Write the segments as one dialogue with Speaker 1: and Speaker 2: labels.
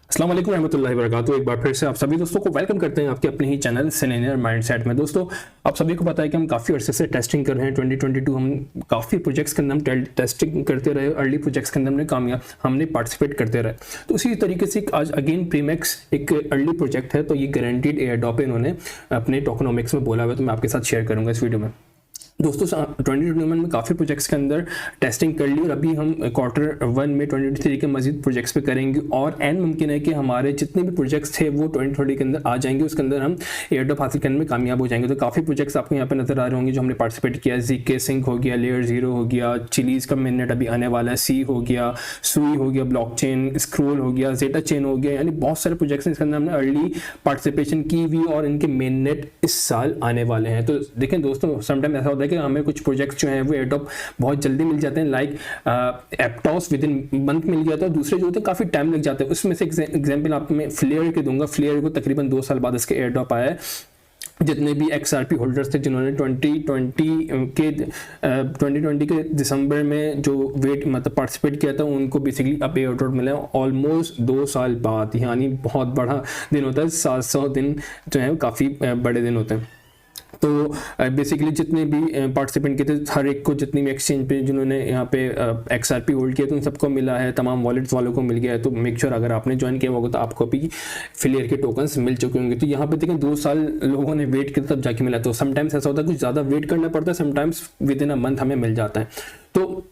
Speaker 1: अस्सलाम वालेकुम रहमतुल्लाहि व बरकातुहू। एक बार फिर से आप सभी दोस्तों को वेलकम करते हैं आपके अपने ही चैनल सेलेनियर माइंडसेट में। दोस्तों आप सभी को पता है कि हम काफ़ी अरसे से टेस्टिंग कर रहे हैं। 2022 हम काफ़ी प्रोजेक्ट्स के अंदर हम टेस्टिंग करते रहे, अर्ली प्रोजेक्ट्स के अंदर हमने पार्टिसिपेट करते रहे। तो उसी तरीके से आज अगेन प्रीमेक्स एक अर्ली प्रोजेक्ट है, तो ये गारंटीड एयर ड्रॉप इन्होंने अपने टोकनोमिक्स में बोला हुआ है, तो मैं आपके साथ शेयर करूँगा इस वीडियो में। दोस्तों 2021 में काफ़ी प्रोजेक्ट्स के अंदर टेस्टिंग कर ली और अभी हम Q1 में 2023 के मजीद प्रोजेक्ट्स पे करेंगे और एंड मुमकिन है कि हमारे जितने भी प्रोजेक्ट्स थे वो 2030 के अंदर आ जाएंगे, उसके अंदर हम एयर ड्रॉप हासिल करने में कामयाब हो जाएंगे। तो काफ़ी प्रोजेक्ट्स आपको यहाँ पे नजर आ रहे होंगे जो हमने पार्टिसिपेट किया। ZK सिंक हो गया, लेयर 0 हो गया, चिलीज का मेननेट अभी आने वाला है, सी हो गया, सुई हो गया, ब्लॉकचेन, स्क्रोल हो गया, जेटा चेन हो गया, यानी बहुत सारे प्रोजेक्ट्स इसके अंदर हमने अर्ली पार्टिसिपेशन की हुई और इनके मेननेट इस साल आने वाले हैं। तो देखें दोस्तों, समटाइम ऐसा होता है कि हमें कुछ प्रोजेक्ट्स जो हैं वो एयरड्रॉप बहुत जल्दी मिल जाते हैं, लाइक एप्टॉस विद इन मंथ मिल जाता है, दूसरे जो होते हैं काफ़ी टाइम लग जाते हैं। उसमें से एग्जांपल आपको मैं फ्लेयर के दूंगा। फ्लेयर को तकरीबन 2 साल बाद इसके एयरड्रॉप आया है। जितने भी XRP होल्डर्स थे जिन्होंने 2020 के दिसंबर में जो वेट मतलब पार्टिसिपेट किया था, उनको बेसिकली अब एयर ड्रॉप मिला है ऑलमोस्ट 2 साल बाद, यानी बहुत बड़ा दिन होता है। 700 दिन जो है काफ़ी बड़े दिन होते हैं। तो बेसिकली जितने भी पार्टिसिपेंट किए थे, हर एक को जितनी भी एक्सचेंज पे जिन्होंने यहाँ पे XRP होल्ड किया तो उन सबको मिला है, तमाम वॉलेट्स वालों को मिल गया है। तो मेक श्योर अगर आपने ज्वाइन किया होगा तो आपको भी फ्लेयर के टोकन्स मिल चुके होंगे। तो यहाँ पे देखें 2 साल लोगों ने वेट किया तब जाके मिला। तो समटाइम्स ऐसा होता है कुछ ज़्यादा वेट करना पड़ता है, sometimes with in a month हमें मिल जाता है। तो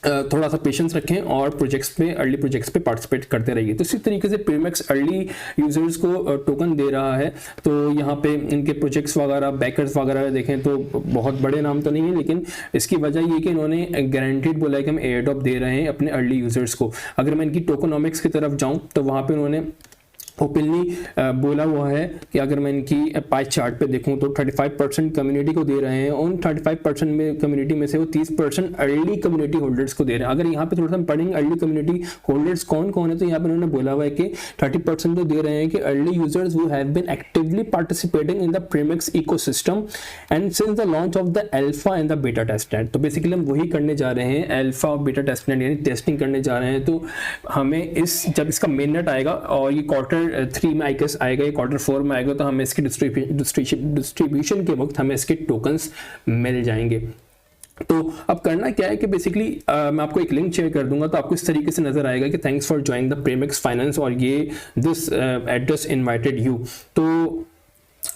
Speaker 1: थोड़ा सा पेशेंस रखें और प्रोजेक्ट्स पे अर्ली प्रोजेक्ट्स पे पार्टिसिपेट करते रहिए। तो इसी तरीके से प्रीमेक्स अर्ली यूजर्स को टोकन दे रहा है। तो यहाँ पे इनके प्रोजेक्ट्स वगैरह, बैकर्स वगैरह देखें तो बहुत बड़े नाम तो नहीं है, लेकिन इसकी वजह ये कि इन्होंने गारंटीड बोला है कि हम एयर ड्रॉप दे रहे हैं अपने अर्ली यूजर्स को। अगर मैं इनकी टोकनोमिक्स की तरफ जाऊँ तो वहाँ पर उन्होंने ओपनली बोला हुआ है कि अगर मैं इनकी पाई चार्ट पे देखूं तो 35% कम्युनिटी को दे रहे हैं। उन 35% में कम्युनिटी में से वो 30% अर्ली कम्युनिटी होल्डर्स को दे रहे हैं। अगर यहाँ पे थोड़ा सा हम पढ़ेंगे अर्ली कम्युनिटी होल्डर्स कौन कौन है, तो यहाँ पे उन्होंने बोला हुआ है कि 30% तो दे रहे हैं कि early users who have been actively participating in the Premex ecosystem and since the launch of the alpha and the beta testnet. तो बेसिकली हम वही करने जा रहे हैं, अल्फा और बीटा टेस्टनेट यानी टेस्टिंग करने जा रहे हैं। तो हमें जब इसका मेननेट आएगा और ये Q3 में आएगा या Q4 में आएगा, तो हमें इसके डिस्ट्रीब्यूशन के वक्त हमें इसके टोकन्स मिल जाएंगे। तो अब करना क्या है कि बेसिकली मैं आपको एक लिंक शेयर कर दूंगा, तो आपको इस तरीके से नजर आएगा कि thanks for joining the Premex finance और ये दिस एड्रेस इनवाइटेड यू। तो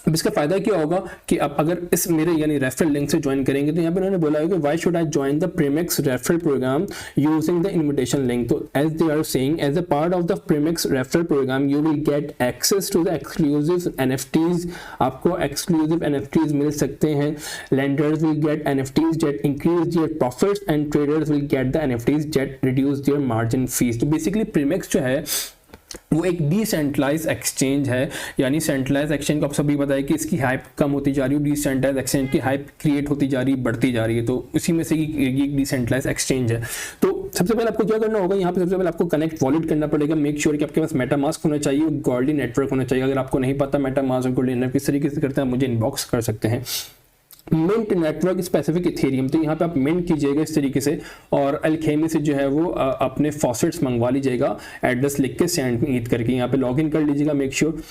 Speaker 1: अब इसका फायदा क्या होगा कि आप अगर इस मेरे यानी रेफरल लिंक से ज्वाइन करेंगे तो यहाँ पे उन्होंने बोला है कि why should I join the Premex referral programme using the invitation link. तो as they are saying as a part of the Premex referral programme you will get access to the exclusive NFTs। आपको exclusive NFTs मिल सकते हैं। Lenders will get NFTs that increase their profits and traders will get the NFTs that reduce their margin fees. तो basically Premex जो है वो एक decentralise exchange है, यानी सेंट्रलाइज एक्सचेंज को आप सभी बताया कि इसकी हाइप कम होती जा रही है, डिसेंट्रलाइज एक्सचेंज की हाइप क्रिएट होती जा रही है, बढ़ती जा रही है। तो उसी में से ये डिसेंट्रलाइज एक्सचेंज है। तो सबसे पहले आपको क्या करना होगा, यहाँ पे सबसे पहले आपको कनेक्ट वॉलेट करना पड़ेगा। मेक श्योर कि आपके पास मेटामास्क होना चाहिए, गोल्डी नेटवर्क होना चाहिए। अगर आपको नहीं पता मेटामास्क और गोल्डी नेटवर्क किस तरीके से करते हैं, मुझे इनबॉक्स कर सकते हैं। मिंट नेटवर्क स्पेसिफिक इथेरियम, तो यहाँ पे आप मिंट कीजिएगा इस तरीके से और अल्केमी से जो है वो अपने फॉसेट्स मंगवा लीजिएगा, एड्रेस लिख के सेंड ईद करके यहाँ पे लॉगिन कर लीजिएगा मेक श्योर।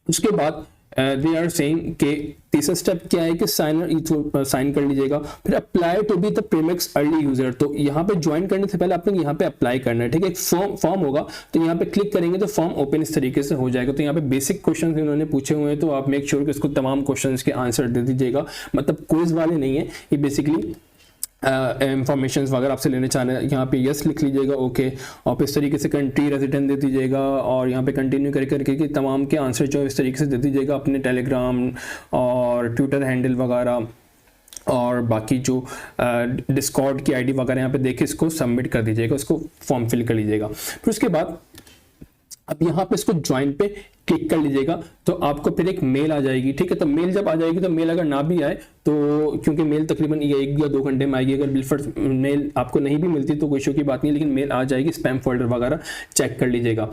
Speaker 1: उसके बाद दे आर सेइंग कि तीसरा स्टेप क्या है कि साइन कर लीजिएगा। फिर apply to be the Premex early user. तो यहाँ पे ज्वाइन करने से पहले आपने यहाँ पे अप्लाई करना है, ठीक है। एक फॉर्म होगा, तो यहाँ पे क्लिक करेंगे तो फॉर्म ओपन इस तरीके से हो जाएगा। तो यहाँ पे बेसिक क्वेश्चन इन्होंने पूछे हुए हैं, तो आप मेक श्योर कि इसको तमाम क्वेश्चन के आंसर दे दीजिएगा। मतलब क्विज वाले नहीं है ये, बेसिकली इंफॉर्मेशन वगैरह आपसे लेने चाह रहे हैं। यहाँ पे यस लिख लीजिएगा, ओके, और इस तरीके से कंट्री रेजिडेंट दे दीजिएगा और यहाँ पे कंटिन्यू करके कि तमाम के आंसर जो इस तरीके से दे दीजिएगा अपने टेलीग्राम और ट्विटर हैंडल वगैरह और बाकी जो डिस्कॉर्ड की आईडी वगैरह यहाँ पे देके इसको सबमिट कर दीजिएगा, इसको फॉर्म फिल कर लीजिएगा। फिर उसके बाद अब यहाँ पे इसको ज्वाइन पे क्लिक कर लीजिएगा, तो आपको फिर एक मेल आ जाएगी, ठीक है। तो मेल जब आ जाएगी तो मेल अगर ना भी आए तो क्योंकि मेल तकरीबन 1 या 2 घंटे में आएगी, अगर बिलफर्स्ट मेल आपको नहीं भी मिलती तो कोई इशू की बात नहीं, लेकिन मेल आ जाएगी। स्पैम फोल्डर वगैरह चेक कर लीजिएगा।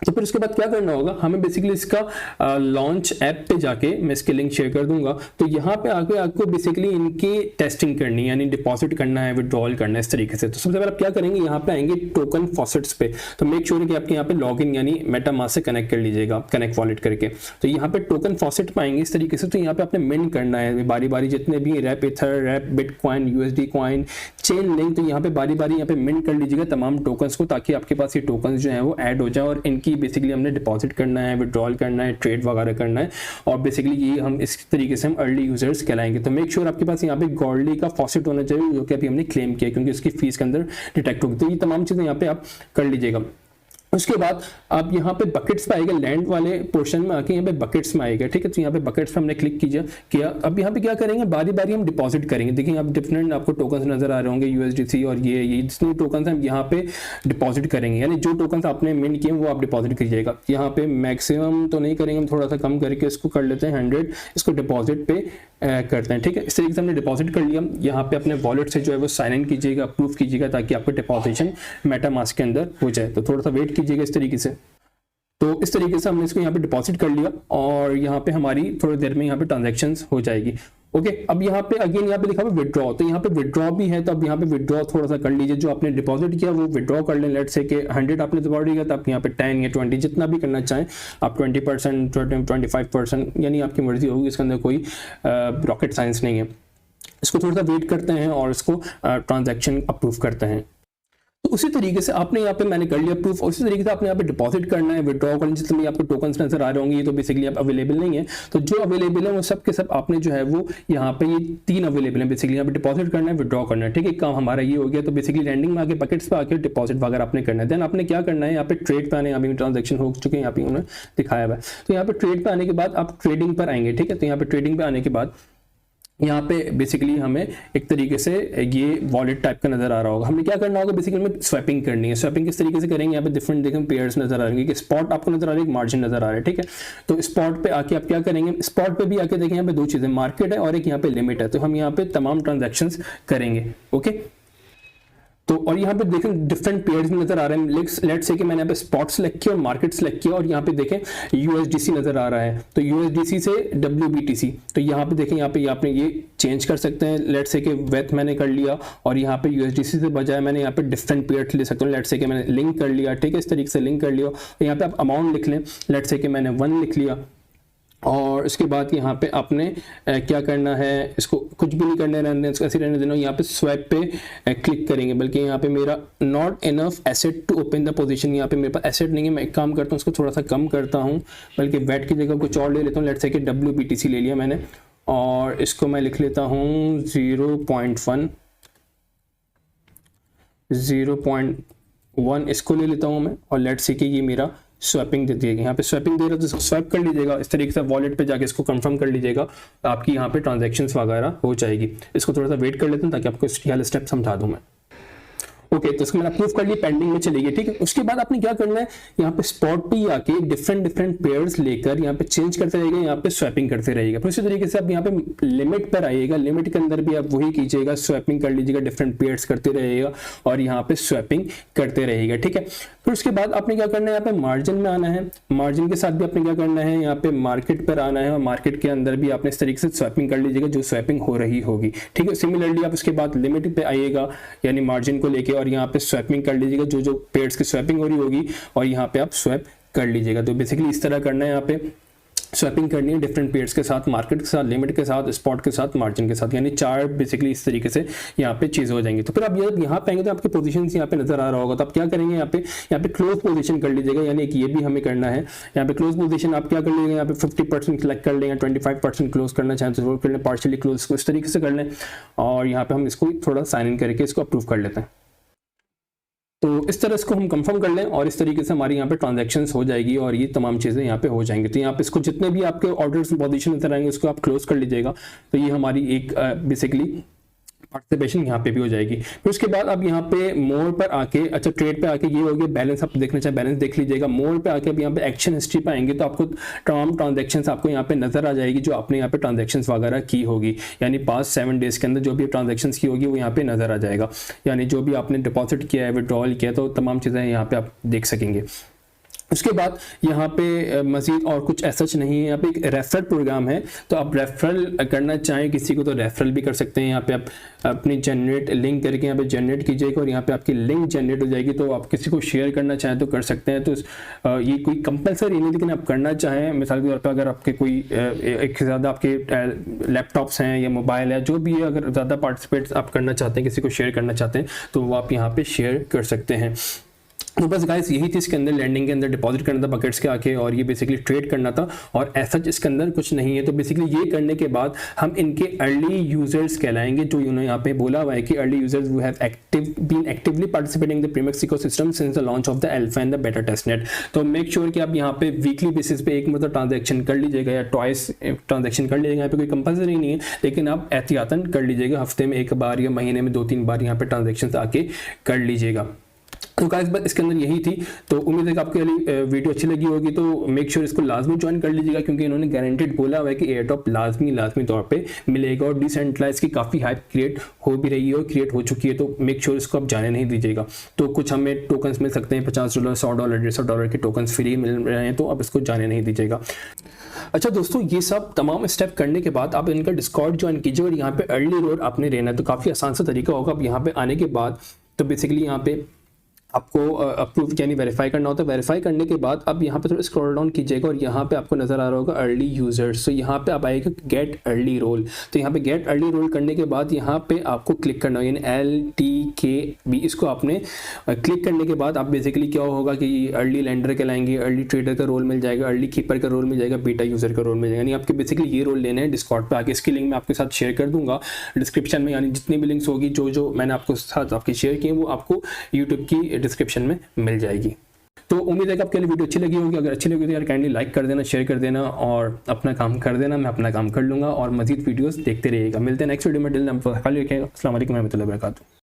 Speaker 1: तो फिर उसके बाद क्या करना होगा, हमें बेसिकली इसका लॉन्च ऐप पे जाके, मैं इसके लिंक शेयर कर दूंगा, तो यहाँ पे आके आपको बेसिकली इनकी टेस्टिंग करनी है, यानी डिपॉजिट करना है, विड्रॉल करना है इस तरीके से। तो सबसे पहले आप क्या करेंगे, यहाँ पे आएंगे टोकन फॉसेट्स पे, तो मेक श्योर कि आपके यहाँ पे लॉग इन यानी मेटामास्क से कनेक्ट कर लीजिएगा, कनेक्ट वॉलेट करके। तो यहाँ पे टोकन फॉसेट पाएंगे इस तरीके से, तो यहाँ पे आपने मिंट करना है बारी बारी जितने भी wrap ether, wrap bitcoin, USD coin, Chainlink, तो यहाँ पे बारी बारी यहाँ पे मिंट कर लीजिएगा तमाम टोकन्स को, ताकि आपके पास ये टोकन्स जो है वो ऐड हो जाए और इनकी बेसिकली हमने डिपॉजिट करना है, विड्रॉल करना है, ट्रेड वगैरह करना है, और बेसिकली ये हम इस तरीके से हम अर्ली यूजर्स कहलाएंगे। तो मेक श्योर आपके पास यहाँ पे गॉर्डली का फॉसेट होना चाहिए, जो कि अभी हमने क्लेम किया क्योंकि उसकी फीस के अंदर डिटेक्ट होगी। तो ये तमाम चीजें यहाँ पे आप कर लीजिएगा। उसके बाद आप यहाँ पे बकेट्स पे आएगा, लैंड वाले पोर्शन में आके यहाँ पे बकेट्स में आएगा, ठीक है। तो यहाँ पे बकेट्स पे हमने क्लिक किया। अब यहाँ पे क्या करेंगे, बारी बारी हम डिपॉजिट करेंगे। देखिए आप डिफरेंट आपको टोकन्स नजर आ रहे होंगे, यूएसडीसी और ये जितने टोकन्स हम यहाँ पे डिपॉजिट करेंगे, यानी जो टोकन्स आपने मिंट किए वो आप डिपॉजिट कीजिएगा। यहाँ पे मैक्सिमम तो नहीं करेंगे, हम थोड़ा सा कम करके इसको कर लेते हैं 100, इसको डिपॉजिट पे करते हैं, ठीक है। इस तरीके से हमने डिपॉजिट कर लिया। यहाँ पे अपने वॉलेट से जो है वो साइन इन कीजिएगा, अप्रूव कीजिएगा, ताकि आपका डिपॉजिशन मेटामास्क के अंदर हो जाए। तो थोड़ा सा वेट कीजिएगा इस तरीके से। तो इस तरीके से हमने इसको यहाँ पे डिपॉजिट कर लिया और यहाँ पे हमारी थोड़ी देर में यहाँ पे ट्रांजैक्शंस हो जाएगी। ओके, अब यहाँ पे अगेन यहाँ पे लिखा हुआ विड्रॉ, तो यहाँ पे विड्रॉ भी है, तो अब यहाँ पे विड्रॉ थोड़ा सा कर लीजिए। जो आपने डिपॉजिट किया वो विड्रॉ कर लें। लेट्स से कि 100 आपने डिपॉजिट किया, तो आप यहाँ पे 10 या 20 जितना भी करना चाहें आप, 20%, 25%, यानी आपकी मर्जी होगी, इसके अंदर कोई रॉकेट साइंस नहीं है। इसको थोड़ा सा वेट करते हैं और इसको ट्रांजैक्शन अप्रूव करते हैं। तो उसी तरीके से आपने यहाँ पे मैंने कर लिया प्रूफ, और उसी तरीके से आपने यहाँ पे डिपॉजिट करना है, विड्रॉ करना है। जितने भी आपको टोकन्स नजर आ रहे होंगे, ये तो बेसिकली आप अवेलेबल नहीं है, तो जो अवेलेबल है वो सब के सब आपने जो है वो यहाँ पे ये 3 अवेलेबल है बेसिकली। यहाँ पे डिपॉजिट करना है, विड्रॉ करना है, ठीक है। काम हमारा ये हो गया। तो बेसिकली लैंडिंग में आके बकेट्स पे आके डिपॉजिट वगैरह आपने करना है। देन आपने क्या करना है, यहाँ पे ट्रेड पे आने, यहाँ पे ट्रांजेक्शन हो चुके हैं, यहाँ पे उन्होंने दिखाया हुआ है। तो यहाँ पे ट्रेड पे आने के बाद आप ट्रेडिंग पर आएंगे, ठीक है। तो यहाँ पे ट्रेडिंग पे आने के बाद यहाँ पे बेसिकली हमें एक तरीके से ये वॉलेट टाइप का नजर आ रहा होगा। हमें क्या करना होगा, बेसिकली हमें स्वैपिंग करनी है। स्वैपिंग किस तरीके से करेंगे, यहाँ पे डिफरेंट देखें पेयर्स नजर आ रहे हैं, कि स्पॉट आपको नजर आ रही है, मार्जिन नजर आ रहा है, ठीक है। तो स्पॉट पे आके आप क्या करेंगे, स्पॉट पे भी आके देखें यहाँ पे 2 चीजें, मार्केट है और एक यहाँ पे लिमिट है। तो हम यहाँ पे तमाम ट्रांजेक्शन करेंगे, ओके। तो और यहाँ पे देखें डिफरेंट पेयर्स नजर आ रहे हैं। लेट्स से कि मैंने यहाँ पे स्पॉट सेलेक्ट किया और मार्केट सेलेक्ट किया, और यहाँ पे देखें यूएसडीसी नजर आ रहा है। तो यूएसडीसी से डब्ल्यूबीटीसी, तो यहाँ पे देखें यहाँ पे आपने ये चेंज कर सकते हैं। लेट्स से कि वेथ मैंने कर लिया और यहाँ पे यूएसडीसी से बजाय मैंने यहाँ पे डिफरेंट पेयर्स ले सकता हूँ। लेट्स से कि मैंने लिंक कर लिया, ठीक है, इस तरीके से लिंक कर लिया। तो यहाँ पे आप अमाउंट लिख लें। लेट्स से कि मैंने 1 लिख लिया, और इसके बाद यहाँ पे आपने क्या करना है, इसको कुछ भी नहीं करना है, इसको ऐसे रहने देना। यहाँ पे स्वैप पे क्लिक करेंगे, बल्कि यहाँ पे मेरा not enough asset to open the position, यहाँ पे मेरे पास एसेट नहीं है। मैं एक काम करता हूँ, इसको थोड़ा सा कम करता हूँ, बल्कि वेट की जगह कुछ और ले लेता हूँ। लेट्स से कि WBTC ले लिया मैंने, और इसको मैं लिख लेता हूँ 0.1 इसको ले लेता हूँ मैं, और लेट्स से कि ये मेरा स्वैपिंग दे दिएगा। यहाँ पे स्वैपिंग दे रहा है तो स्वैप कर लीजिएगा। इस तरीके से वॉलेट पे जाके इसको कंफर्म कर लीजिएगा, तो आपकी यहाँ पे ट्रांजैक्शंस वगैरह हो जाएगी। इसको थोड़ा सा वेट कर लेते हैं ताकि आपको इसकी वाले स्टेप समझा दूँ मैं। ओके, तो इसको मैंने अप्रूव कर लिया, पेंडिंग में चली गई, ठीक है। उसके बाद आपने क्या करना है, यहाँ पे स्पॉट पे आके डिफरेंट पेयर्स लेकर यहाँ पे चेंज करते रहिएगा, यहाँ पे स्वैपिंग करते रहिएगा। फिर उसी तरीके से आप यहाँ पे लिमिट पर आइएगा, लिमिट के अंदर भी आप वही कीजिएगा, स्वैपिंग कर लीजिएगा, डिफरेंट पेयर्स करते रहिएगा और यहाँ पे स्वैपिंग करते रहिएगा, ठीक है। फिर उसके बाद आपने क्या करना है, यहाँ पे मार्जिन में आना है। मार्जिन के साथ भी आपने क्या करना है, यहाँ पे मार्केट पर आना है, और मार्केट के अंदर भी आपने इस तरीके से स्वैपिंग कर लीजिएगा जो स्वैपिंग हो रही होगी, ठीक है। सिमिलरली आप उसके बाद लिमिट पे आइएगा, यानी मार्जिन को लेके, और यहाँ पे स्वैपिंग कर लीजिएगा जो पेयर्स की स्वैपिंग हो रही होगी, और यहाँ पे आप स्वैप कर लीजिएगा। तो बेसिकली इस तरह करना है, यहाँ पे स्वैपिंग करनी है डिफरेंट पेयर्स के साथ, मार्केट के साथ, लिमिट के साथ, स्पॉट के साथ, मार्जिन के साथ, यानी 4 बेसिकली इस तरीके से यहाँ पे चीज हो जाएंगी। तो फिर आप यहाँ पे आएंगे तो आपके पोजीशन यहाँ पे नजर आ रहा होगा। तो आप क्या करेंगे, यहाँ पे क्लोज पोजीशन कर लीजिएगा, यानी कि ये भी हमें करना है। यहाँ पे क्लोज पोजीशन आप क्या कर लीजिएगा, यहाँ पे 50% सेलेक्ट कर लेंगे, 25% क्लोज करना चाहें तो कर लें, पार्शियली क्लोज को इस तरीके से कर लें, और यहाँ पे हम इसको थोड़ा साइन इन करके इसको अप्रूव कर लेते हैं। तो इस तरह इसको हम कंफर्म कर लें, और इस तरीके से हमारी यहाँ पे ट्रांजैक्शंस हो जाएगी, और ये तमाम चीज़ें यहाँ पे हो जाएंगी। तो यहाँ पे इसको जितने भी आपके ऑर्डर्स पोजीशन नजर आएंगे उसको आप क्लोज कर लीजिएगा। तो ये हमारी एक बेसिकली पार्टिसिपेशन यहाँ पे भी हो जाएगी। फिर उसके बाद अब यहाँ पे मोर पर आके, अच्छा ट्रेड पे आके ये हो गया, बैलेंस आप देखना चाहे बैलेंस देख लीजिएगा। मोर पे आके अब यहाँ पे एक्शन हिस्ट्री पे आएंगे तो आपको तमाम ट्रांजैक्शंस आपको यहाँ पे नजर आ जाएगी जो आपने यहाँ पे ट्रांजैक्शंस वगैरह की होगी, यानी पास्ट 7 डेज के अंदर जो भी ट्रांजैक्शंस की होगी वो यहाँ पे नजर आ जाएगा, यानी जो भी आपने डिपॉजिट किया है, विड्रॉल किया है, तो तमाम चीज़ें यहाँ पे आप देख सकेंगे। उसके बाद यहाँ पे मज़ीद और कुछ ऐसा नहीं है। यहाँ पे एक रेफरल प्रोग्राम है, तो आप रेफरल करना चाहें किसी को तो रेफरल भी कर सकते हैं। यहाँ पे आप अपनी जनरेट लिंक करके यहाँ पे जनरेट कीजिएगा और यहाँ पे आपकी लिंक जनरेट हो जाएगी, तो आप किसी को शेयर करना चाहें तो कर सकते हैं। तो ये कोई कंपलसरी नहीं, लेकिन आप करना चाहें, मिसाल के तौर पर अगर आपके कोई एक से ज़्यादा आपके लैपटॉप्स हैं या मोबाइल है, जो भी है, अगर ज़्यादा पार्टिसिपेट्स आप करना चाहते हैं, किसी को शेयर करना चाहते हैं, तो वो आप यहाँ पे शेयर कर सकते हैं। तो बस गाइस यही थी इसके अंदर, लैंडिंग के अंदर डिपॉजिट करना था बकेट्स के आके, और ये बेसिकली ट्रेड करना था, और ऐसा इसके अंदर कुछ नहीं है। तो बेसिकली ये करने के बाद हम इनके अर्ली यूजर्स कहलाएंगे, जो उन्होंने यहाँ पे बोला हुआ है कि early users who have been actively participating the premix ecosystem since the launch of the alpha and the beta testnet. तो मेक श्योर कि आप यहाँ पे वीकली बेसिस पे एक मतलब ट्रांजेक्शन कर लीजिएगा या ट्वाइस ट्रांजेक्शन कर लीजिएगा। यहाँ पे कोई कंपल्सरी नहीं है, लेकिन आप एहतियातन कर लीजिएगा, हफ्ते में एक बार या महीने में 2-3 बार यहाँ पे ट्रांजेक्शन आके कर लीजिएगा। तो गाइस बस इसके अंदर यही थी। तो उम्मीद है कि आपको ये वीडियो अच्छी लगी होगी, तो मेक श्योर इसको लाजमी ज्वाइन कर लीजिएगा, क्योंकि इन्होंने गारंटेड बोला हुआ है कि एयरड्रॉप लाजमी तौर पे मिलेगा, और डिसेंट्रलाइज की काफ़ी हाइप क्रिएट हो भी रही है और क्रिएट हो चुकी है। तो मेक श्योर इसको आप जाने नहीं दीजिएगा। तो कुछ हमें टोकन्स मिल सकते हैं, $50, $100, $150 के टोकन्स फ्री मिल रहे हैं, तो आप इसको जाने नहीं दीजिएगा। अच्छा दोस्तों, ये सब तमाम स्टेप करने के बाद आप इनका डिस्कॉर्ड ज्वाइन कीजिए, और यहाँ पे अर्ली रोड आपने रहना है, तो काफ़ी आसान सा तरीका होगा। अब यहाँ पे आने के बाद तो बेसिकली यहाँ पे आपको अप्रूव यानी वेरीफाई करना होता है। वेरीफाई करने के बाद अब यहाँ पे थोड़ा स्क्रॉल डाउन कीजिएगा और यहाँ पे आपको नज़र आ रहा होगा अर्ली यूजर्स। तो यहाँ पे आप आएगा गेट अर्ली रोल। तो यहाँ पे गेट अर्ली रोल करने के बाद यहाँ पे आपको क्लिक करना है, यानी LTKB, इसको आपने क्लिक करने के बाद आप बेसिकली क्या होगा कि अर्ली लैंडर कहलाएंगे, अर्ली ट्रेडर का रोल मिल जाएगा, अर्ली कीपर का रोल मिल जाएगा, बीटा यूज़र का रोल मिल जाएगा। यानी आपके बेसिकली ये रोल लेने हैं डिस्कॉर्ड पे आके। इसकी लिंक मैं आपके साथ शेयर कर दूंगा डिस्क्रिप्शन में, यानी जितनी भी लिंक्स होगी जो मैंने आपको साथ आपकी शेयर की वो आपको यूट्यूब की डिस्क्रिप्शन में मिल जाएगी। तो उम्मीद है कि आपके लिए वीडियो अच्छी लगी होगी। अगर अच्छी लगी तो यार काइंडली लाइक कर देना, शेयर कर देना और अपना काम कर देना। मैं अपना काम कर लूंगा और मजीद वीडियोस देखते रहिएगा। मिलते हैं नेक्स्ट वीडियो में। दिल में ख्याल रखिएगा। अस्सलाम वालेकुम रहमतुल्लाहि व बरकातुहू।